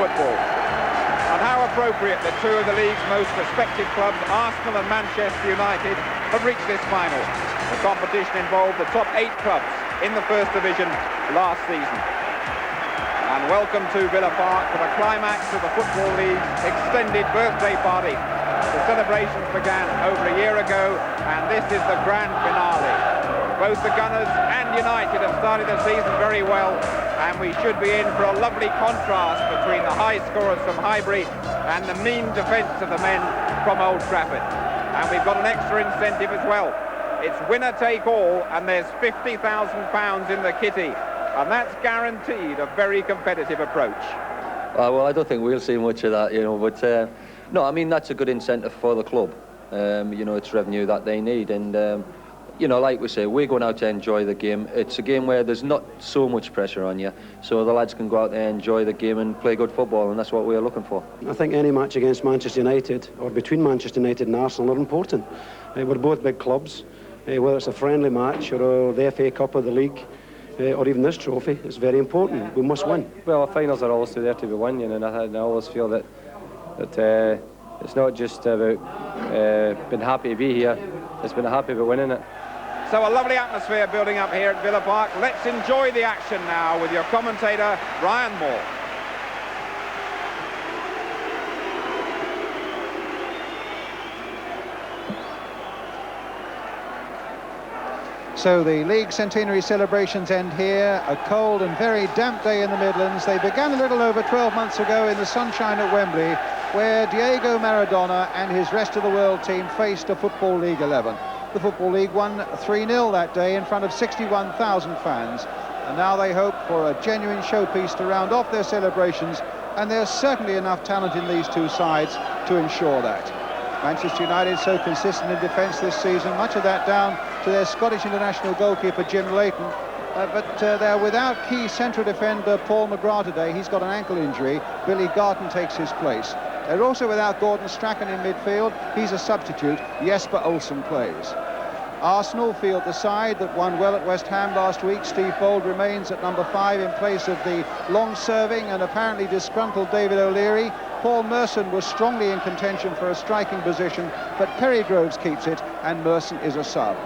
football. And how appropriate that two of the league's most respected clubs, Arsenal and Manchester United, have reached this final. The competition involved the top 8 clubs in the First Division last season. And welcome to Villa Park for the climax of the Football League's extended birthday party. The celebrations began over a year ago, and this is the grand finale. Both the Gunners and United have started the season very well, and we should be in for a lovely contrast between the high scorers from Highbury and the mean defence of the men from Old Trafford. And we've got an extra incentive as well. It's winner take all, and there's £50,000 in the kitty, and that's guaranteed a very competitive approach. Well, I don't think we'll see much of that, but no, I mean, that's a good incentive for the club. It's revenue that they need, and like we say, we're going out to enjoy the game. It's a game where there's not so much pressure on you, so the lads can go out there, enjoy the game and play good football, and that's what we're looking for. I think any match against Manchester United or between Manchester United and Arsenal are important. We're both big clubs, whether it's a friendly match or the FA Cup or the league, or even this trophy. It's very important. We must win. Well, finals are always there to be won, and I always feel that it's not just about being happy to be here, it's been happy about winning it. So a lovely atmosphere building up here at Villa Park. Let's enjoy the action now with your commentator, Ryan Moore. So the league centenary celebrations end here. A cold and very damp day in the Midlands. They began a little over 12 months ago in the sunshine at Wembley, where Diego Maradona and his rest of the world team faced a Football League 11. The Football League won 3-0 that day in front of 61,000 fans. And now they hope for a genuine showpiece to round off their celebrations, and there's certainly enough talent in these two sides to ensure that. Manchester United so consistent in defence this season, much of that down to their Scottish international goalkeeper Jim Leighton. But they're without key central defender Paul McGrath today. He's got an ankle injury. Billy Garton takes his place. They're also without Gordon Strachan in midfield. He's a substitute. Jesper Olsen plays. Arsenal field the side that won well at West Ham last week. Steve Bold remains at number 5 in place of the long-serving and apparently disgruntled David O'Leary. Paul Merson was strongly in contention for a striking position, but Perry Groves keeps it, and Merson is a sub.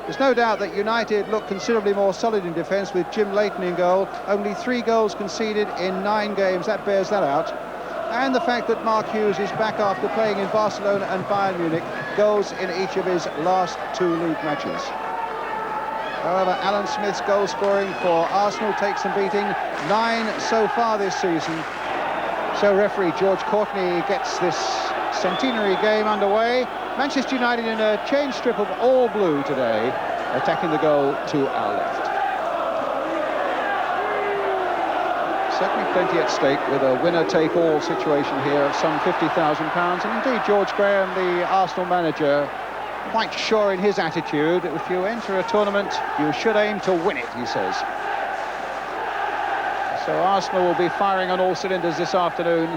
There's no doubt that United look considerably more solid in defence with Jim Leighton in goal. Only 3 goals conceded in 9 games. That bears that out. And the fact that Mark Hughes is back after playing in Barcelona and Bayern Munich, goals in each of his last 2 league matches. However, Alan Smith's goal scoring for Arsenal takes some beating, 9 so far this season. So referee George Courtney gets this centenary game underway. Manchester United in a change strip of all blue today, attacking the goal to our left. Certainly plenty at stake with a winner-take-all situation here of some £50,000. And indeed, George Graham, the Arsenal manager, quite sure in his attitude, if you enter a tournament, you should aim to win it, he says. So Arsenal will be firing on all cylinders this afternoon.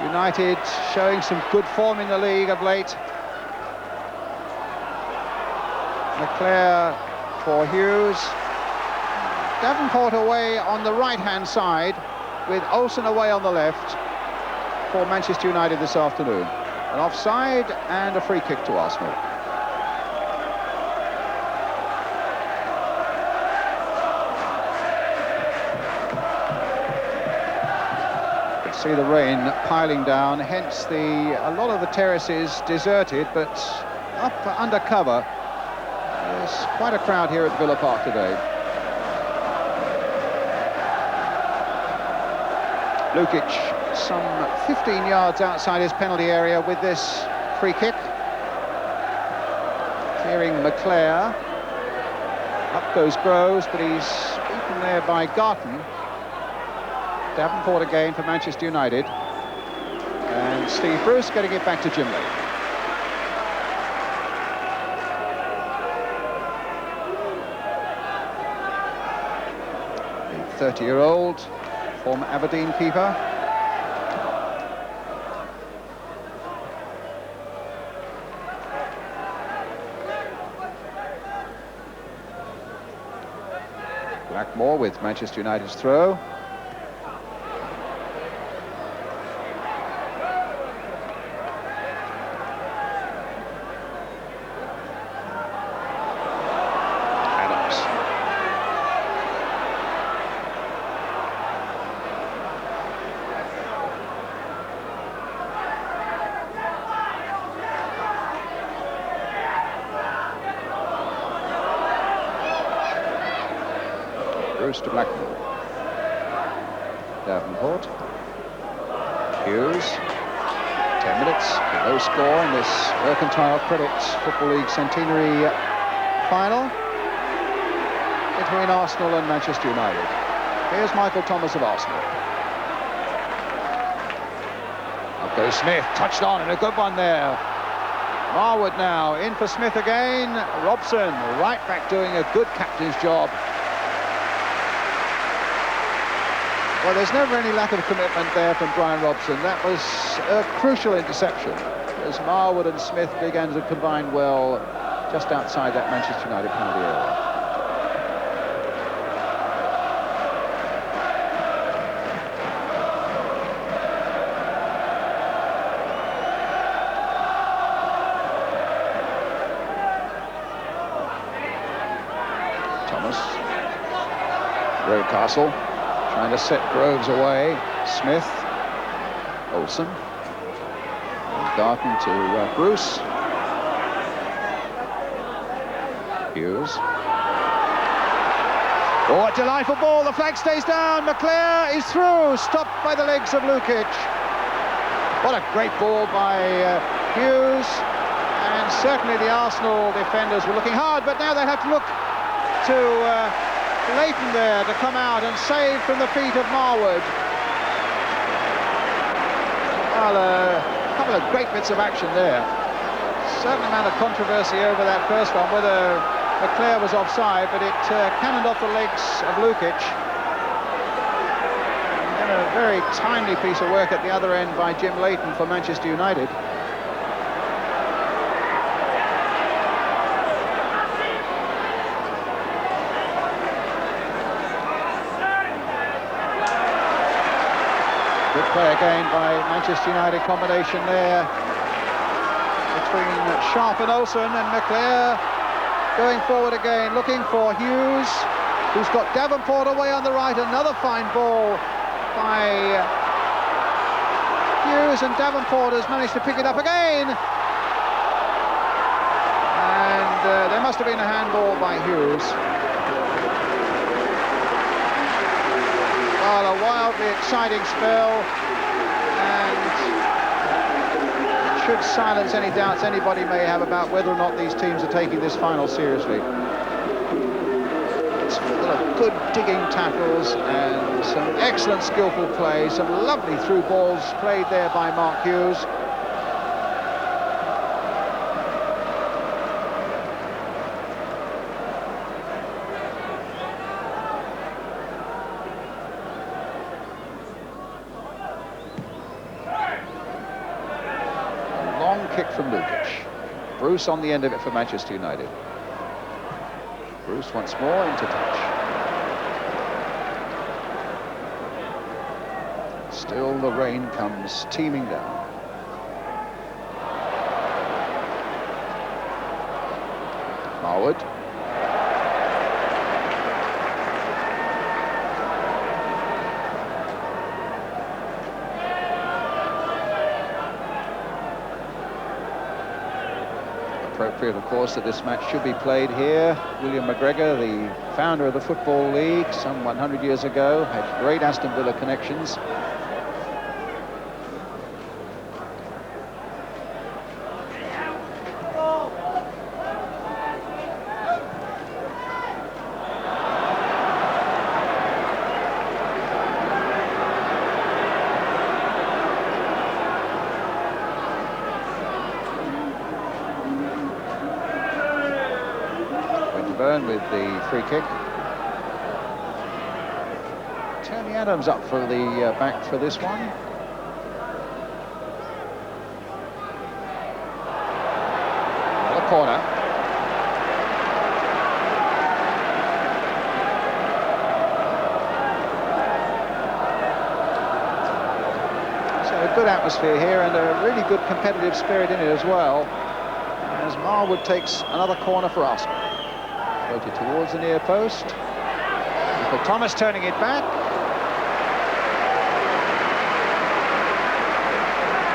United showing some good form in the league of late. Leclerc for Hughes. Davenport away on the right-hand side, with Olsen away on the left for Manchester United this afternoon. An offside and a free kick to Arsenal. See the rain piling down, hence a lot of the terraces deserted, but up under cover. There's quite a crowd here at Villa Park today. Lukic some 15 yards outside his penalty area with this free kick. Clearing Leclerc. Up goes Groves, but he's beaten there by Garton. Davenport again for Manchester United. And Steve Bruce getting it back to Jim Leighton. The 30-year-old former Aberdeen keeper. Blackmore with Manchester United's throw. Bruce to Blackmore. Davenport. Hughes. 10 minutes, a low score in this Mercantile Credit Football League Centenary final between Arsenal and Manchester United. Here's Michael Thomas of Arsenal. Up goes Smith, touched on, and a good one there. Marwood now, in for Smith again. Robson, right back, doing a good captain's job. Well, there's never any lack of commitment there from Brian Robson. That was a crucial interception as Marwood and Smith began to combine well just outside that Manchester United penalty area. Thomas. Rocastle. Trying to set Groves away. Smith. Olsen. And Garton to Bruce. Hughes. Oh, a delightful ball. The flag stays down. McClare is through. Stopped by the legs of Lukic. What a great ball by Hughes. And certainly the Arsenal defenders were looking hard, but now they have to look to Leighton there to come out and save from the feet of Marwood. Well, a couple of great bits of action there. Certain amount of controversy over that first one, whether McClare was offside, but it cannoned off the legs of Lukic. And then a very timely piece of work at the other end by Jim Leighton for Manchester United. Good play again by Manchester United, combination there between Sharp and Olsen, and McClare going forward again, looking for Hughes, who's got Davenport away on the right. Another fine ball by Hughes, and Davenport has managed to pick it up again. And there must have been a handball by Hughes. Well, a wildly exciting spell, and it should silence any doubts anybody may have about whether or not these teams are taking this final seriously. It's full of good digging tackles and some excellent skillful play, some lovely through balls played there by Mark Hughes. Kick from Lukic. Bruce on the end of it for Manchester United. Bruce once more into touch. Still the rain comes teeming down. Marwood. Appropriate, of course, that this match should be played here. William McGregor, the founder of the Football League some 100 years ago, had great Aston Villa connections. With the free kick. Tony Adams up for the back for this one. Another corner. So a good atmosphere here and a really good competitive spirit in it as well, as Marwood takes another corner for Arsenal. Floated towards the near post. Michael Thomas turning it back.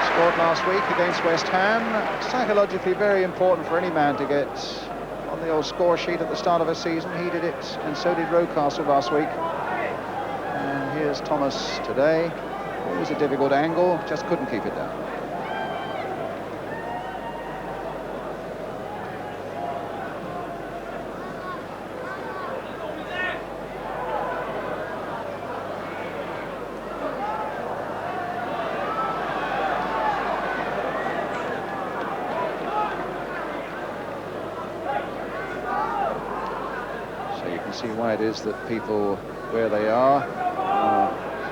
Scored last week against West Ham. Psychologically very important for any man to get on the old score sheet at the start of a season. He did it, and so did Rocastle last week. And here's Thomas today. Always a difficult angle, just couldn't keep it down. See why it is that people where they are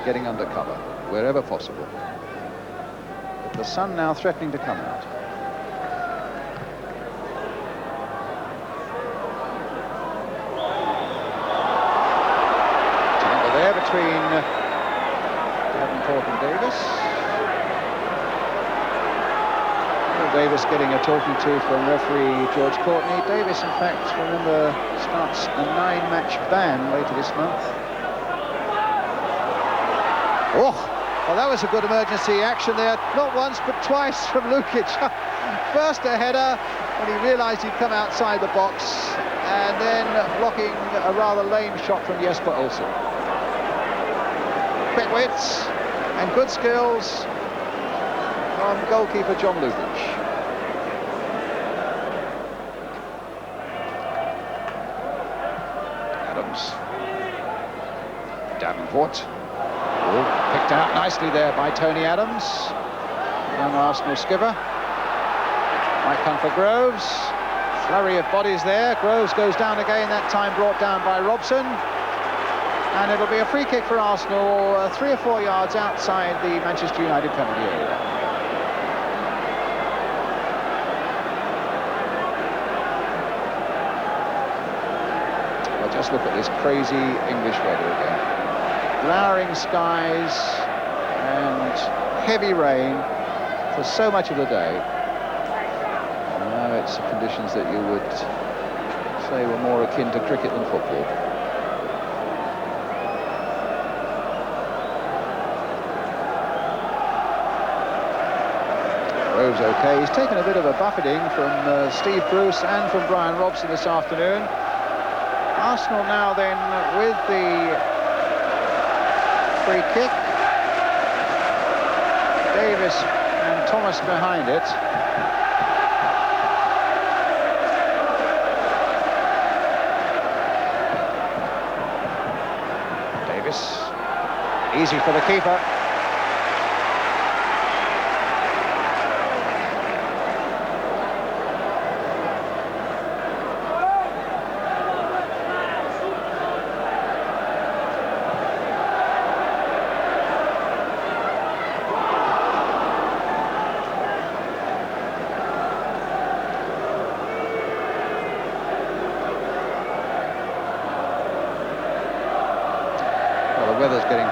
getting under cover wherever possible. But the sun now threatening to come out. Tangle there between Davenport and Davis. Davis getting a talking to from referee George Courtney. Davis, in fact, remember, starts a 9-match ban later this month. Oh, well, that was a good emergency action there. Not once, but twice from Lukic. First a header when he realised he'd come outside the box, and then blocking a rather lame shot from Jesper Olsen. Quick wits and good skills from goalkeeper John Lukic. Davenport. Oh, picked out nicely there by Tony Adams. Young Arsenal skipper. Might come for Groves. Flurry of bodies there. Groves goes down again, that time brought down by Robson. And it'll be a free kick for Arsenal, 3 or 4 yards outside the Manchester United penalty area. Well, just look at this crazy English weather again. Glowering skies and heavy rain for so much of the day. It's the conditions that you would say were more akin to cricket than football. Groves okay. He's taken a bit of a buffeting from Steve Bruce and from Brian Robson this afternoon. Arsenal now then with the free kick. Davis and Thomas behind it. Davis, easy for the keeper.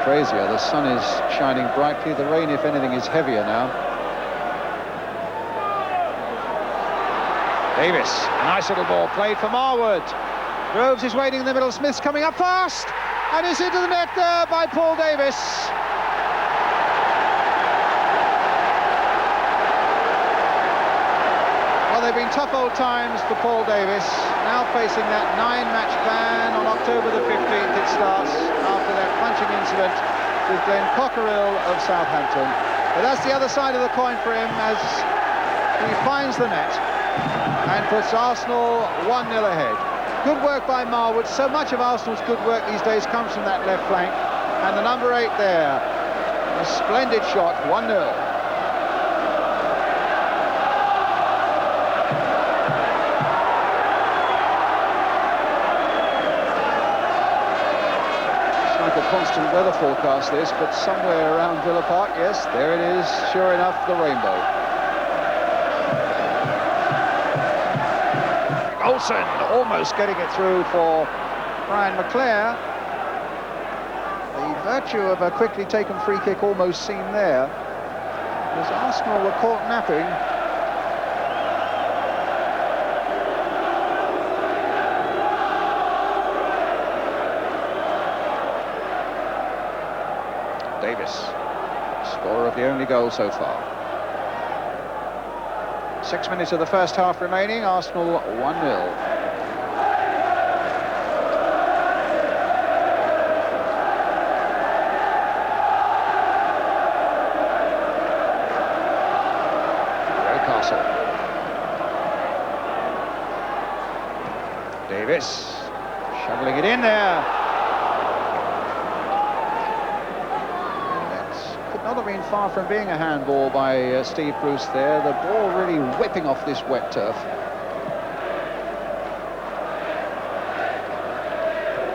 Crazier. The sun is shining brightly. The rain, if anything, is heavier now. Davis, nice little ball played for Marwood. Groves is waiting in the middle. Smith's coming up fast, and is into the net there by Paul Davis. Well, they've been tough old times for Paul Davis. Now facing that 9-match ban on October the 15th. It starts after that punching incident with Glenn Cockerill of Southampton. But that's the other side of the coin for him as he finds the net and puts Arsenal 1-0 ahead. Good work by Marwood. So much of Arsenal's good work these days comes from that left flank. And the number 8 there, a splendid shot, 1-0. Constant weather forecast this, but somewhere around Villa Park, yes, there it is, sure enough, the rainbow. Olsen almost getting it through for Brian McClare. The virtue of a quickly taken free kick almost seen there, as Arsenal were caught napping. Davis, scorer of the only goal so far. 6 minutes of the first half remaining, Arsenal 1-0. Davis shoveling it in there. That could not have been far from being a handball by Steve Bruce there. The ball really whipping off this wet turf.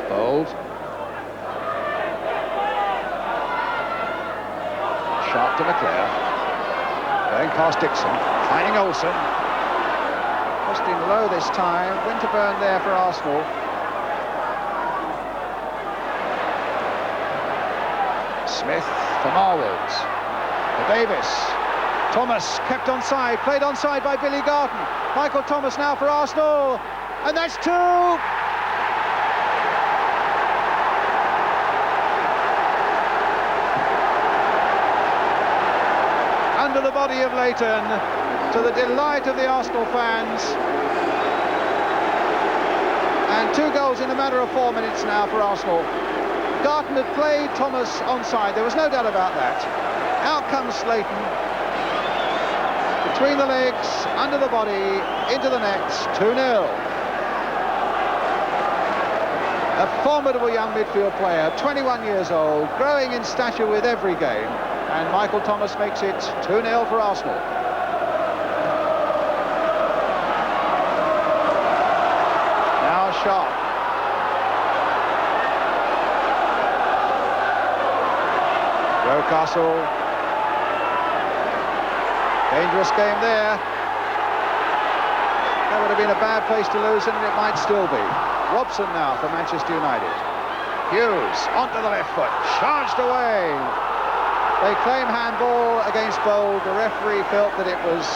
Bold. Sharp to McClare. Going past Dixon. Finding Olsen. Posting low this time. Winterburn there for Arsenal. Smith for Marwoods. For Davis. Thomas kept onside. Played onside by Billy Garton. Michael Thomas now for Arsenal. And that's two. Under the body of Leighton, to the delight of the Arsenal fans. And 2 goals in a matter of 4 minutes now for Arsenal. Garton had played Thomas onside, there was no doubt about that. Out comes Leighton. Between the legs, under the body, into the nets, 2-0. A formidable young midfield player, 21 years old, growing in stature with every game. And Michael Thomas makes it 2-0 for Arsenal. Now Sharp. Rocastle. Dangerous game there. That would have been a bad place to lose, and it might still be. Robson now for Manchester United. Hughes onto the left foot, charged away. They claim handball against Bold. The referee felt that it was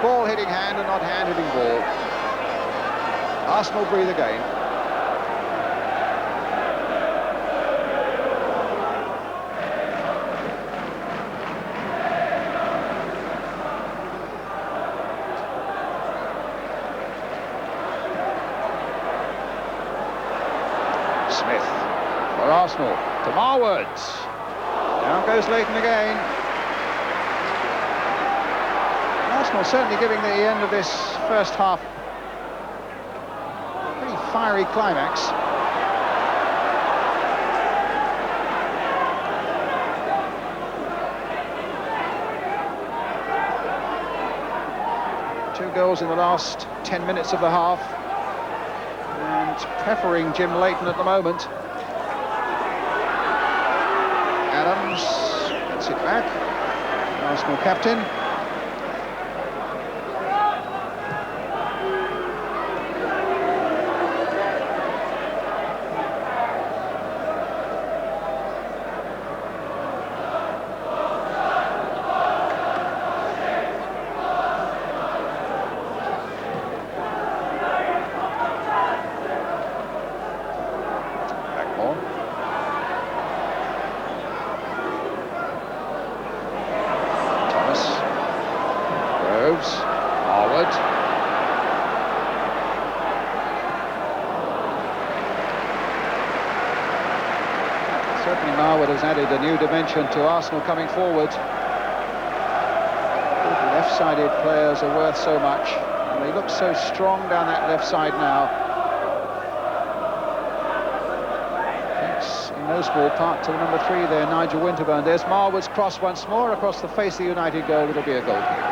ball hitting hand and not hand hitting ball. Arsenal breathe again. Smith for Arsenal to Marwoods. Down goes Leighton again. Arsenal certainly giving the end of this first half a pretty fiery climax. Two goals in the last 10 minutes of the half. And peppering Jim Leighton at the moment. Adams gets it back. Arsenal captain. Marwood. Certainly Marwood has added a new dimension to Arsenal coming forward. Left-sided players are worth so much, and they look so strong down that left side now. Thanks in no small part to the number 3 there, Nigel Winterburn. There's Marwood's cross once more across the face of the United goal. It'll be a goal kick.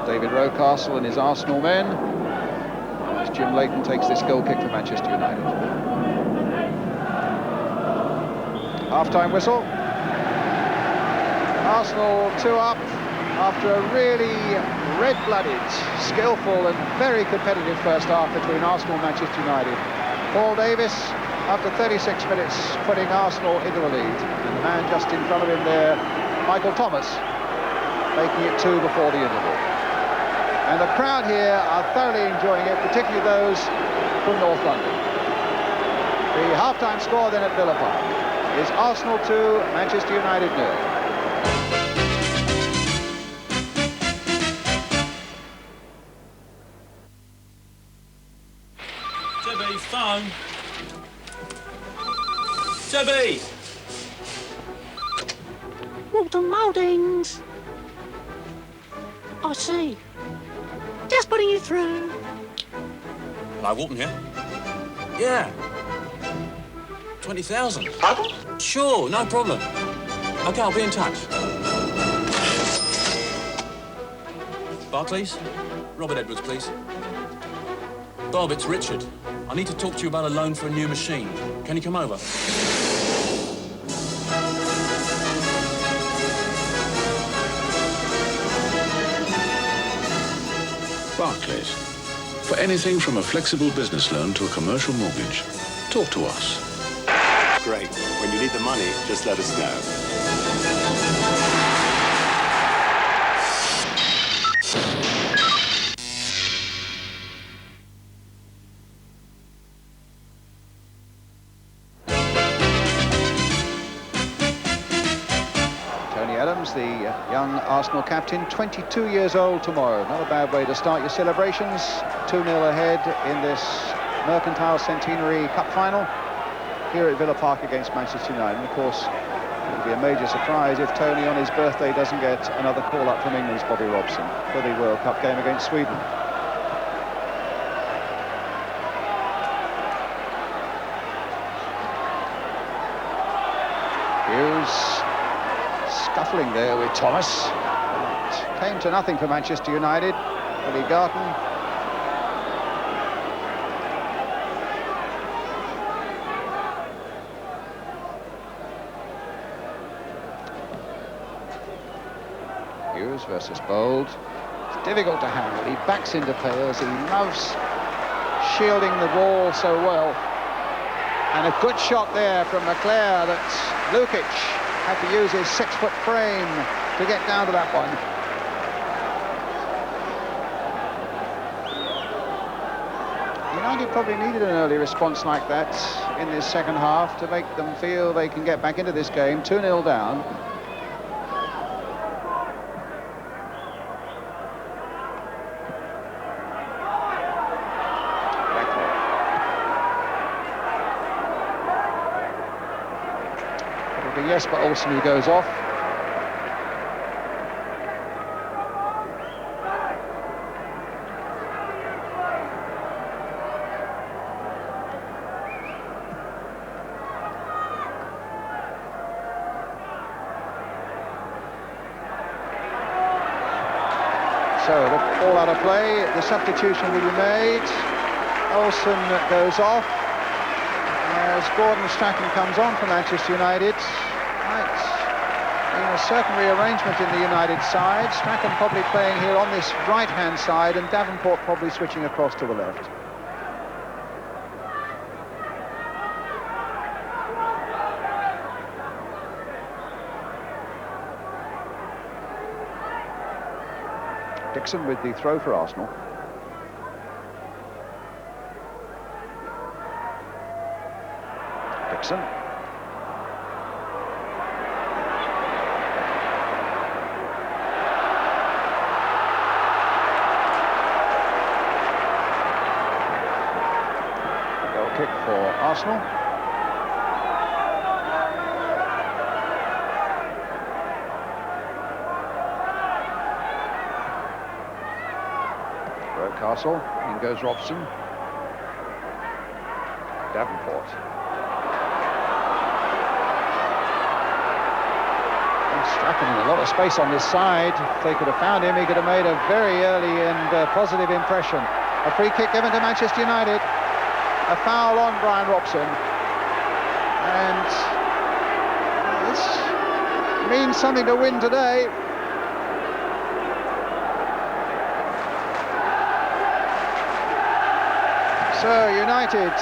David Rocastle and his Arsenal men, as Jim Leighton takes this goal kick for Manchester United. Half-time whistle. Arsenal 2 up after a really red-blooded, skillful and very competitive first half between Arsenal and Manchester United. Paul Davis, after 36 minutes, putting Arsenal into the lead. And the man just in front of him there, Michael Thomas, making it 2 before the interval. And the crowd here are thoroughly enjoying it, particularly those from North London. The half-time score then at Villa Park is Arsenal 2, Manchester United 0. To be phone. Toby! Walton Mouldings. I see. Just putting you through. Hello, Walton here. Yeah. 20,000. Sure, no problem. OK, I'll be in touch. Barclays? Robert Edwards, please. Bob, it's Richard. I need to talk to you about a loan for a new machine. Can you come over? Barclays. For anything from a flexible business loan to a commercial mortgage, talk to us. Great. When you need the money, just let us know. The young Arsenal captain, 22 years old tomorrow. Not a bad way to start your celebrations. 2-0 ahead in this Mercantile Centenary Cup final here at Villa Park against Manchester United. And of course, it would be a major surprise if Tony on his birthday doesn't get another call-up from England's Bobby Robson for the World Cup game against Sweden. Hughes scuffling there with Thomas. It came to nothing for Manchester United. Billy Garton. Hughes versus Bold. It's difficult to handle. He backs into players. He loves shielding the ball so well. And a good shot there from McClare that Lukic had to use his 6-foot frame to get down to that one. United probably needed an early response like that in this second half to make them feel they can get back into this game. 2-0 down. Jesper Olsen who goes off. So the ball out of play, the substitution will be made. Olsen goes off as Gordon Strachan comes on for Manchester United. A certain rearrangement in the United side. Strachan probably playing here on this right-hand side and Davenport probably switching across to the left. Dixon with the throw for Arsenal. Dixon. Kick for Arsenal. Rocastle, in goes Robson. Davenport. And Strachan in a lot of space on this side. If they could have found him, he could have made a very early and positive impression. A free kick given to Manchester United. A foul on Brian Robson, and this means something to win today. So United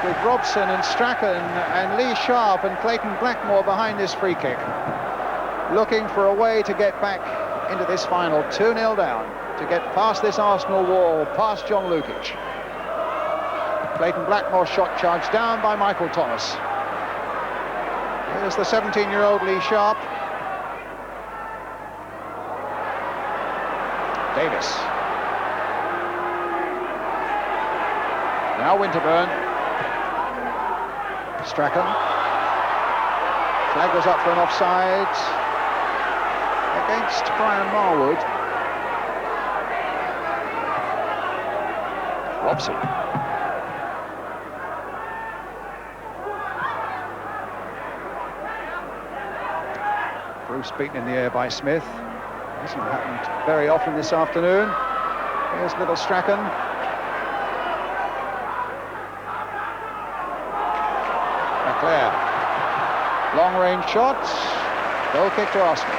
with Robson and Strachan and Lee Sharp and Clayton Blackmore behind this free kick, looking for a way to get back into this final. 2-0 down to get past this Arsenal wall, past John Lukic. Clayton Blackmore shot charged down by Michael Thomas. Here's the 17-year-old Lee Sharp. Davis. Now Winterburn. Strachan. Flag was up for an offside against Brian Marwood. Robson. Bruce beaten in the air by Smith. Hasn't happened very often this afternoon. Here's little Strachan. McClare. Long-range shot. Goal kick to Arsenal.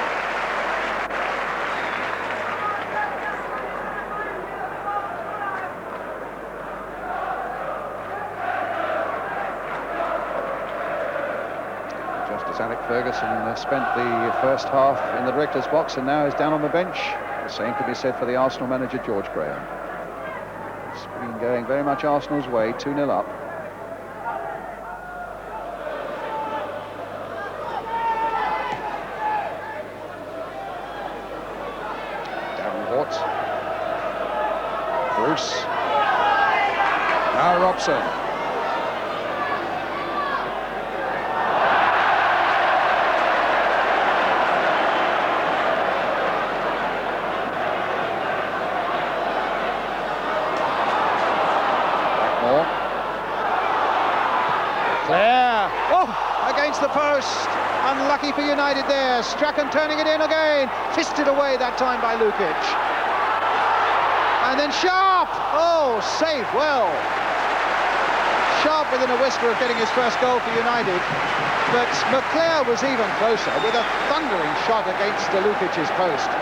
Just as Alec Ferguson spent the first half in the director's box and now is down on the bench, the same can be said for the Arsenal manager, George Graham. It's been going very much Arsenal's way, 2-0 up. Bruce. Now Robson. Blackmore. Clare. Oh, against the post. Unlucky for United there. Strachan turning it in again. Fisted away that time by Lukic. And then Sharp! Oh, saved well. Sharp within a whisper of getting his first goal for United. But McClare was even closer with a thundering shot against Lukic's post.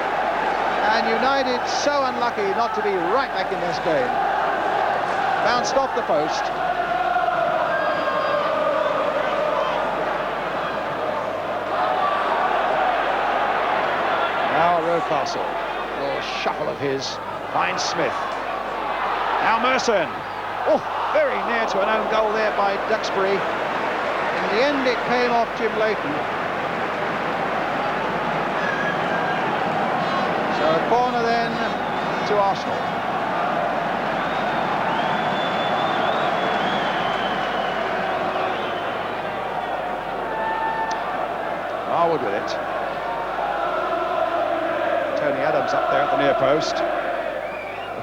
And United so unlucky not to be right back in this game. Bounced off the post. Now Rocastle. A little shuffle of his. Finds Smith. Now Merson. Oh, very near to an own goal there by Duxbury. In the end, it came off Jim Leighton. So a corner then to Arsenal. Marwood with it. Tony Adams up there at the near post.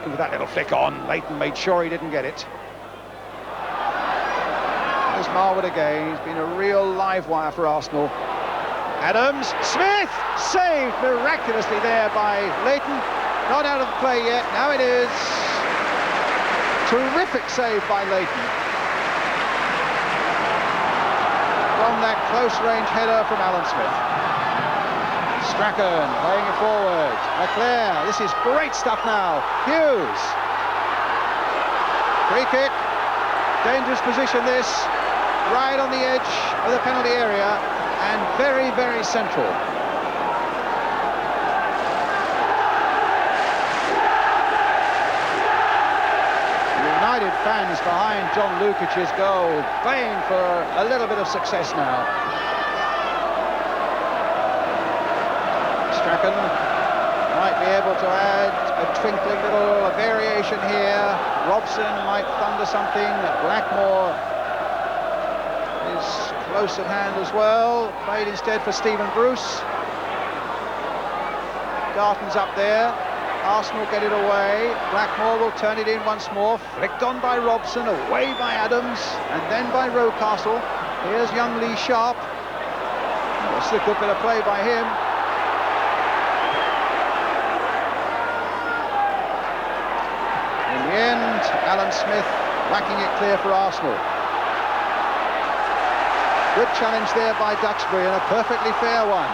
With that little flick on, Leighton made sure he didn't get it. There's Marwood again. He's been a real live wire for Arsenal. Adams, Smith, saved miraculously there by Leighton. Not out of play yet. Now it is. Terrific save by Leighton. From that close-range header from Alan Smith. Strachan playing it forward. McClare, this is great stuff now. Hughes. Free kick. Dangerous position this. Right on the edge of the penalty area and very, very central. United fans behind John Lukic's goal, playing for a little bit of success now. Strachan might be able to add a twinkling little variation here. Robson might thunder something. Blackmore is close at hand as well. Played instead for Stephen Bruce. Garton's up there. Arsenal get it away. Blackmore will turn it in once more. Flicked on by Robson, away by Adams, and then by Rocastle. Here's young Lee Sharp. Oh, it's a good bit of play by him. In the end, Alan Smith whacking it clear for Arsenal. Good challenge there by Duxbury and a perfectly fair one.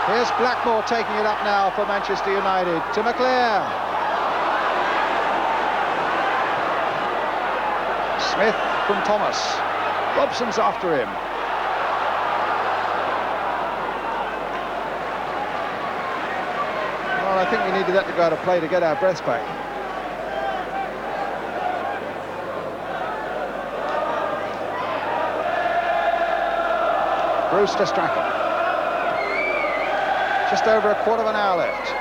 Here's Blackmore taking it up now for Manchester United to McClare. Smith from Thomas. Robson's after him. Well, I think we needed that to go out of play to get our breaths back. Bruce to Strachan. Just over a quarter of an hour left.